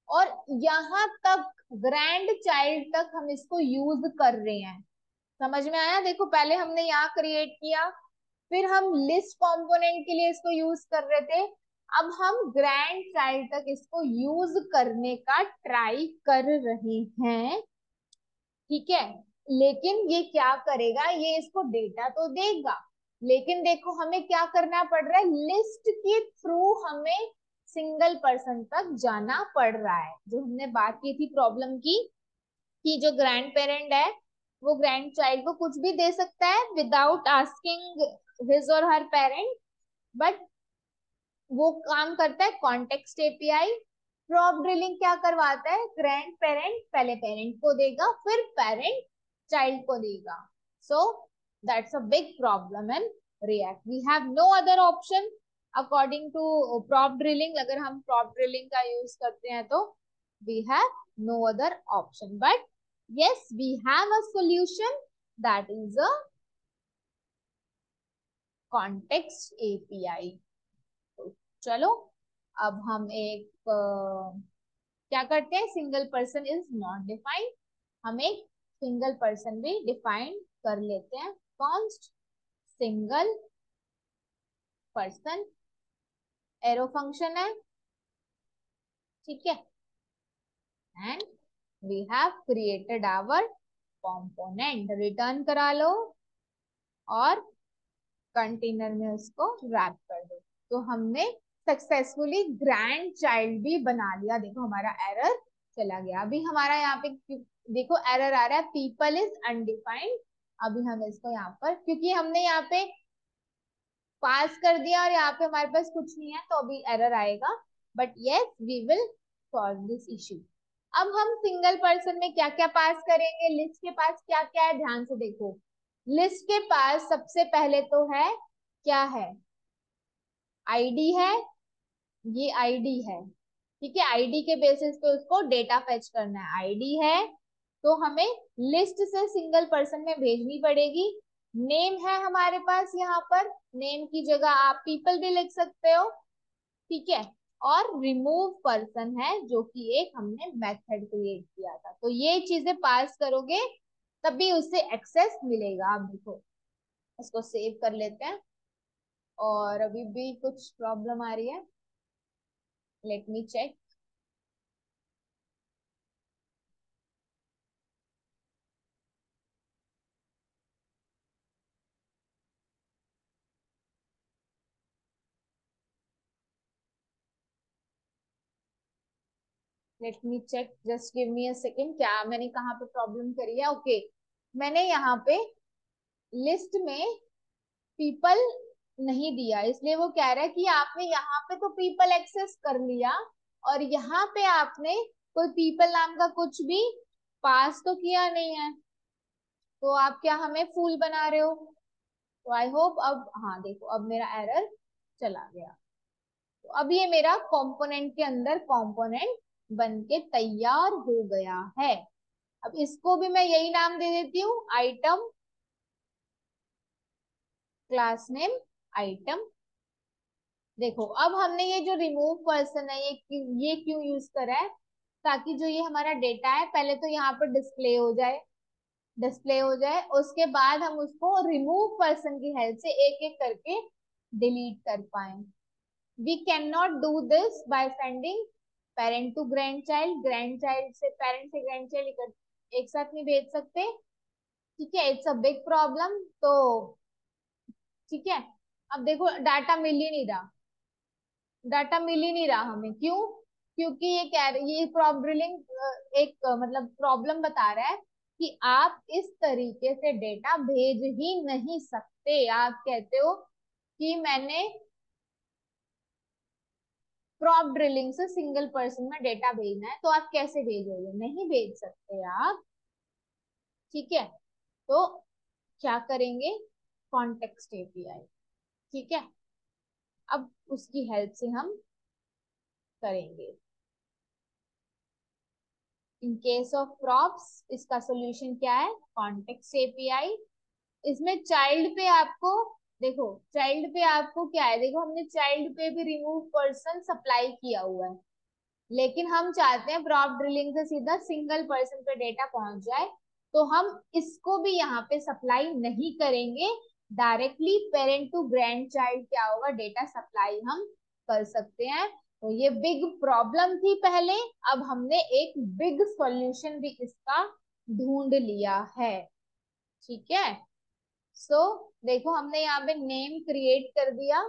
और यहां तक ग्रैंड चाइल्ड तक हम इसको यूज कर रहे हैं। समझ में आया? देखो पहले हमने यहाँ क्रिएट किया, फिर हम लिस्ट कंपोनेंट के लिए इसको यूज कर रहे थे, अब हम ग्रैंड चाइल्ड तक इसको यूज करने का ट्राई कर रहे हैं। ठीक है, लेकिन ये क्या करेगा, ये इसको डेटा तो देगा, लेकिन देखो हमें क्या करना पड़ रहा है, लिस्ट के थ्रू हमें सिंगल पर्सन तक जाना पड़ रहा है। जो हमने बात की थी प्रॉब्लम की, कि जो ग्रैंड पेरेंट है वो ग्रैंड चाइल्ड को कुछ भी दे सकता है विदाउट आस्किंग हिज और हर पेरेंट, बट वो काम करता है कॉन्टेक्स्ट एपीआई। प्रॉप ड्रिलिंग क्या करवाता है, ग्रैंड पेरेंट पहले पेरेंट को देगा फिर पेरेंट चाइल्ड को देगा। So that's a big problem in React, we have no other option according to prop drilling. अगर हम प्रॉप ड्रिलिंग का यूज करते हैं तो we have no other option, but yes we have a solution, that is a context API। तो चलो अब हम एक क्या करते हैं, single person is not defined, हम एक सिंगल पर्सन भी डिफाइन कर लेते हैं। Const single person, arrow function है, ठीक है, and we have created our component. Return करा लो और कंटेनर में उसको रैप कर दो। तो हमने सक्सेसफुली ग्रैंड चाइल्ड भी बना लिया। देखो हमारा एरर चला गया। अभी हमारा यहाँ पे देखो एरर आ रहा है, पीपल इज अनडिफाइंड। अभी हम इसको यहाँ पर, क्योंकि हमने यहाँ पे पास कर दिया और यहाँ पे हमारे पास कुछ नहीं है, तो अभी एरर आएगा, but yes we will solve this issue. अब हम सिंगल पर्सन में क्या क्या पास करेंगे, लिस्ट के पास क्या क्या है, ध्यान से देखो। लिस्ट के पास सबसे पहले तो है, क्या है, आईडी है, ये आईडी है, ठीक है, आईडी के बेसिस पे उसको डेटा फेच करना है। आईडी है, तो हमें लिस्ट से सिंगल पर्सन में भेजनी पड़ेगी। नेम है हमारे पास यहाँ पर, नेम की जगह आप पीपल भी लिख सकते हो, ठीक है। और रिमूव पर्सन है जो कि एक हमने मेथड क्रिएट किया था, तो ये चीजें पास करोगे तभी उससे एक्सेस मिलेगा। आप देखो, इसको सेव कर लेते हैं। और अभी भी कुछ प्रॉब्लम आ रही है, let me check. Let me check, just give me a second, क्या मैंने कहाँ पे प्रॉब्लम करी है। ओके, मैंने यहाँ पे लिस्ट में पीपल नहीं दिया, इसलिए वो कह रहा है कि आपने यहाँ पे तो पीपल एक्सेस कर लिया और यहाँ पे आपने कोई पीपल नाम का कुछ भी पास तो किया नहीं है, तो आप क्या हमें फूल बना रहे हो। तो आई होप अब, हाँ देखो अब मेरा एरर चला गया। तो अब ये मेरा कंपोनेंट के अंदर कंपोनेंट बन के तैयार हो गया है। अब इसको भी मैं यही नाम दे देती हूँ, आइटम, क्लास नेम आइटम। देखो अब हमने ये जो रिमूव पर्सन है ये क्यों यूज करा है, ताकि जो ये हमारा डेटा है पहले तो यहाँ पर डिस्प्ले हो जाए, डिस्प्ले हो जाए, उसके बाद हम उसको रिमूव पर्सन की हेल्प से एक एक करके डिलीट कर पाए। We can not do this by sending parent to grand child, grand child से पेरेंट से ग्रैंड चाइल्ड एक साथ नहीं भेज सकते, ठीक है, इट्स अ बिग प्रॉब्लम। तो ठीक है, अब देखो डाटा मिल ही नहीं रहा, डाटा मिल ही नहीं रहा हमें, क्यों, क्योंकि ये कह रहे, ये प्रॉब ड्रिलिंग एक मतलब प्रॉब्लम बता रहा है कि आप इस तरीके से डेटा भेज ही नहीं सकते। आप कहते हो कि मैंने प्रॉप ड्रिलिंग से सिंगल पर्सन में डेटा भेजना है, तो आप कैसे भेजोगे, नहीं भेज सकते आप, ठीक है। तो क्या करेंगे, कॉन्टेक्स्ट एपीआई, ठीक है, अब उसकी हेल्प से हम करेंगे। इन केस ऑफ प्रॉप्स इसका सोल्यूशन क्या है, कॉन्टेक्स्ट एपीआई। इसमें चाइल्ड पे आपको, देखो चाइल्ड पे आपको क्या है, देखो हमने चाइल्ड पे भी रिमूव पर्सन सप्लाई किया हुआ है, लेकिन हम चाहते हैं प्रॉप ड्रिलिंग से सीधा सिंगल पर्सन पे डेटा पहुंच जाए, तो हम इसको भी यहाँ पे सप्लाई नहीं करेंगे, directly parent to grand child क्या होगा, डेटा सप्लाई हम कर सकते हैं। तो ये बिग प्रॉब्लम थी पहले, अब हमने एक बिग सॉल्यूशन भी इसका ढूंढ लिया है, ठीक है। सो देखो हमने यहाँ पे नेम क्रिएट कर दिया,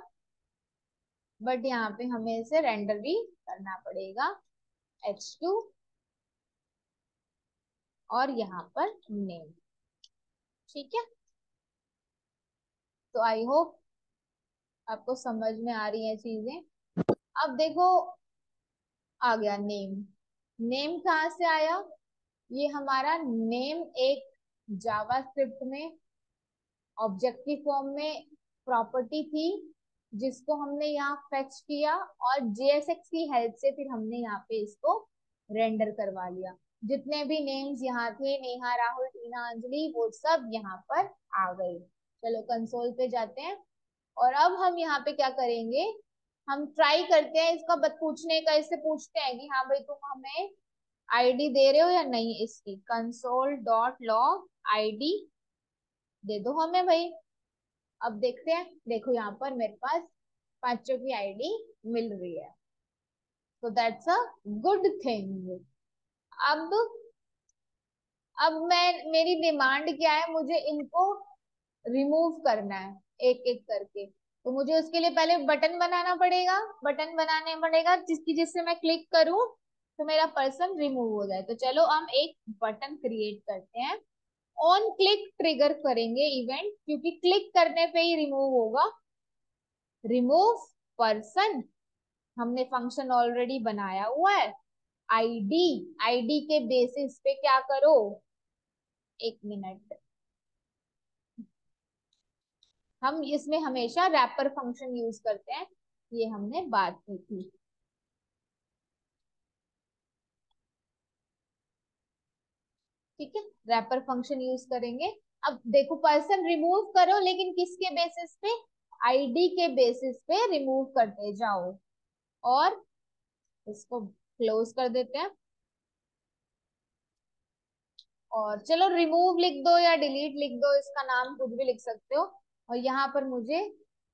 बट यहाँ पे हमें इसे रेंडर भी करना पड़ेगा, h2 और यहाँ पर नेम, ठीक है। तो आई होप आपको समझ में आ रही है चीजें। अब देखो आ गया नेम, नेम कहाँ से आया, ये हमारा नेम एक जावा स्क्रिप्ट में ऑब्जेक्ट की फॉर्म में प्रॉपर्टी थी, जिसको हमने यहाँ फेच किया और जेएसएक्स की हेल्प से फिर हमने यहाँ पे इसको रेंडर करवा लिया। जितने भी नेम्स यहाँ थे, नेहा, राहुल, टीना, अंजलि, वो सब यहाँ पर आ गए। चलो कंसोल पे जाते हैं, और अब हम यहाँ पे क्या करेंगे, हम ट्राई करते हैं इसका पूछने का, इससे पूछते हैं कि हाँ भाई तुम हमें आईडी दे रहे हो या नहीं, इसकी कंसोल डॉट लॉग आईडी दे दो हमें भाई। अब देखते हैं, देखो यहाँ पर मेरे पास पांचों की आईडी मिल रही है, तो दैट्स अ गुड थिंग। अब अब मैं, मेरी डिमांड क्या है, मुझे इनको रिमूव करना है एक एक करके, तो मुझे उसके लिए पहले बटन बनाना पड़ेगा, बटन बनाने पड़ेगा जिससे मैं क्लिक करूं तो मेरा पर्सन रिमूव हो जाए। तो चलो हम एक बटन क्रिएट करते हैं, ऑन क्लिक ट्रिगर करेंगे इवेंट, क्योंकि क्लिक करने पे ही रिमूव होगा। रिमूव पर्सन, हमने फंक्शन ऑलरेडी बनाया हुआ है, आईडी, आईडी के बेसिस पे क्या करो, एक मिनट, हम इसमें हमेशा रैपर फंक्शन यूज करते हैं, ये हमने बात की थी। ठीक है, रैपर फंक्शन यूज करेंगे। अब देखो पर्सन रिमूव करो, लेकिन किसके बेसिस पे, आईडी के बेसिस पे रिमूव करते जाओ। और इसको क्लोज कर देते हैं। और चलो रिमूव लिख दो या डिलीट लिख दो, इसका नाम कुछ भी लिख सकते हो। और यहाँ पर मुझे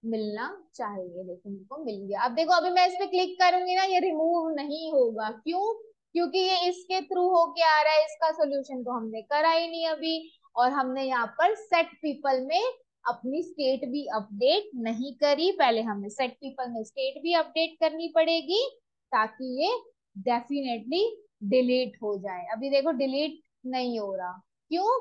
मिलना चाहिए, देखो मेरे को मिल गया। अब देखो अभी मैं इस पे क्लिक करूंगी ना, ये रिमूव नहीं होगा, क्यों? क्योंकि ये इसके थ्रू होके आ रहा है, इसका सोल्यूशन तो हमने करा ही नहीं अभी। और हमने यहाँ पर सेट पीपल में अपनी स्टेट भी अपडेट नहीं करी, पहले हमें सेट पीपल में स्टेट भी अपडेट करनी पड़ेगी, ताकि ये डेफिनेटली डिलीट हो जाए। अभी देखो डिलीट नहीं हो रहा, क्यों?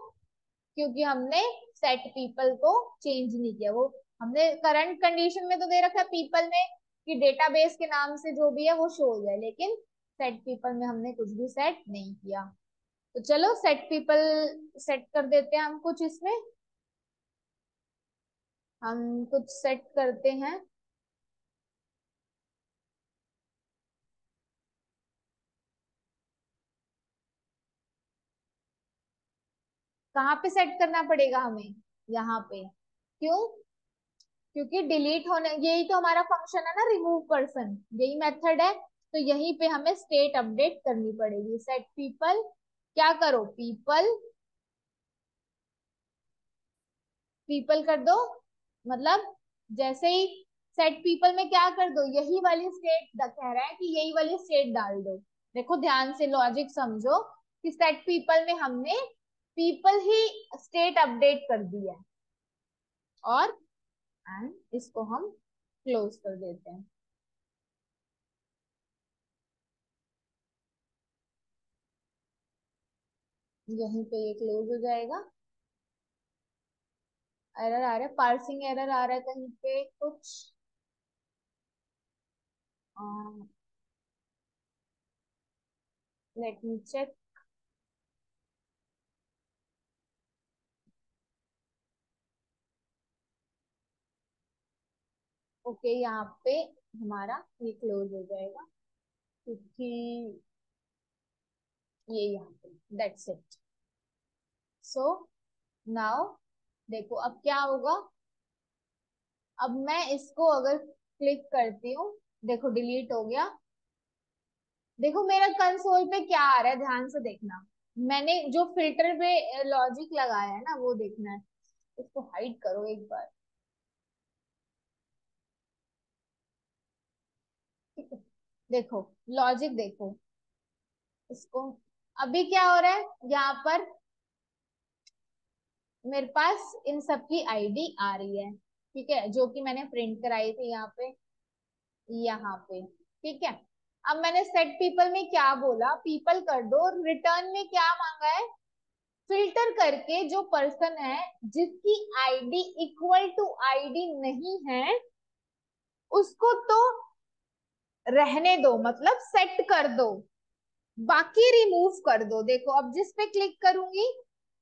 क्योंकि हमने सेट पीपल को चेंज नहीं किया। वो हमने करंट कंडीशन में तो दे रखा है पीपल में कि डेटाबेस के नाम से जो भी है वो शो हो जाए, लेकिन सेट पीपल में हमने कुछ भी सेट नहीं किया। तो चलो सेट पीपल सेट कर देते हैं हम कुछ इसमें, हम कुछ सेट करते हैं। कहाँ पे सेट करना पड़ेगा हमें? यहाँ पे। क्यों? क्योंकि डिलीट होने, यही तो हमारा फंक्शन है ना, रिमूव पर्सन, यही मेथड है। तो यहीं पे हमें स्टेट अपडेट करनी पड़ेगी। सेट पीपल, क्या करो, पीपल, पीपल कर दो। मतलब जैसे ही सेट पीपल में क्या कर दो, यही वाली स्टेट कह रहा है कि यही वाली स्टेट डाल दो। देखो ध्यान से लॉजिक समझो कि सेट पीपल में हमने पीपल ही स्टेट अपडेट कर दिया है। और एंड इसको हम क्लोज कर देते हैं। यहीं पे ये क्लोज हो जाएगा। एरर आ रहा है, पार्सिंग एरर आ रहा है कहीं पे कुछ। Late me check. ओके, यहाँ पे हमारा ये क्लोज हो जाएगा, क्योंकि ये यहाँ पे, दैट्स इट। सो नाउ देखो अब क्या होगा। अब मैं इसको अगर क्लिक करती हूँ, देखो डिलीट हो गया। देखो मेरा कंसोल पे क्या आ रहा है, ध्यान से देखना। मैंने जो फिल्टर पे लॉजिक लगाया है ना, वो देखना है। इसको हाइड करो एक बार। ठीक है, देखो लॉजिक देखो इसको। अभी क्या हो रहा है यहाँ पर, मेरे पास इन सब की आईडी आ रही है, ठीक है, जो कि मैंने प्रिंट कराई थी यहाँ पे, यहाँ पे। ठीक है, अब मैंने सेट पीपल में क्या बोला, पीपल कर दो, और रिटर्न में क्या मांगा है, फिल्टर करके जो पर्सन है जिसकी आईडी इक्वल टू आईडी नहीं है, उसको तो रहने दो, मतलब सेट कर दो, बाकी रिमूव कर दो। देखो अब जिस पे क्लिक करूंगी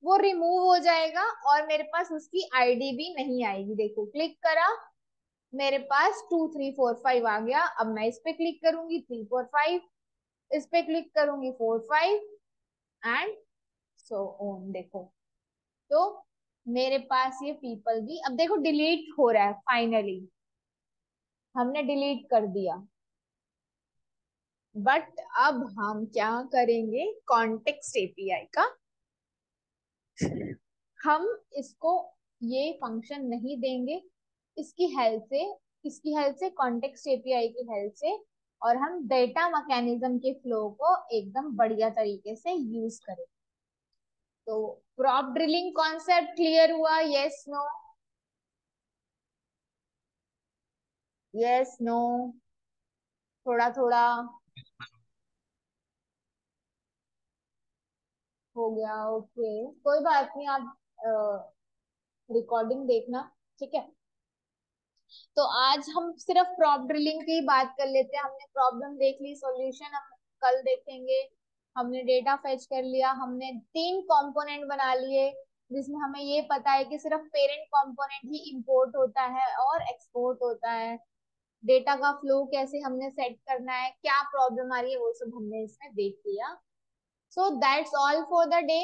वो रिमूव हो जाएगा, और मेरे पास उसकी आईडी भी नहीं आएगी। देखो क्लिक करा, मेरे पास 2345 आ गया। अब मैं इस पे क्लिक करूंगी 345, इस पे क्लिक करूंगी 45, एंड सो ऑन। देखो तो मेरे पास ये पीपल भी, अब देखो डिलीट हो रहा है फाइनली, हमने डिलीट कर दिया। बट अब हम क्या करेंगे, कॉन्टेक्स्ट एपीआई का हम इसको ये फंक्शन नहीं देंगे, इसकी हेल्प से, किसकी हेल्प से, कॉन्टेक्स्ट एपीआई की हेल्प से। और हम डेटा मैकेनिज्म के फ्लो को एकदम बढ़िया तरीके से यूज करें। तो प्रॉप ड्रिलिंग कॉन्सेप्ट क्लियर हुआ? Yes no? Yes no? थोड़ा थोड़ा हो गया? ओके, कोई बात नहीं, आप रिकॉर्डिंग देखना। ठीक है, तो आज हम सिर्फ प्रॉप ड्रिलिंग की बात कर लेते हैं। हमने प्रॉब्लम देख ली, सॉल्यूशन हम कल देखेंगे। हमने डेटा फेच कर लिया, हमने 3 कंपोनेंट बना लिए, जिसमें हमें ये पता है कि सिर्फ पेरेंट कंपोनेंट ही इंपोर्ट होता है और एक्सपोर्ट होता है। डेटा का फ्लो कैसे हमने सेट करना है, क्या प्रॉब्लम आ रही है, वो सब हमने इसमें देख लिया। So that's all for the day.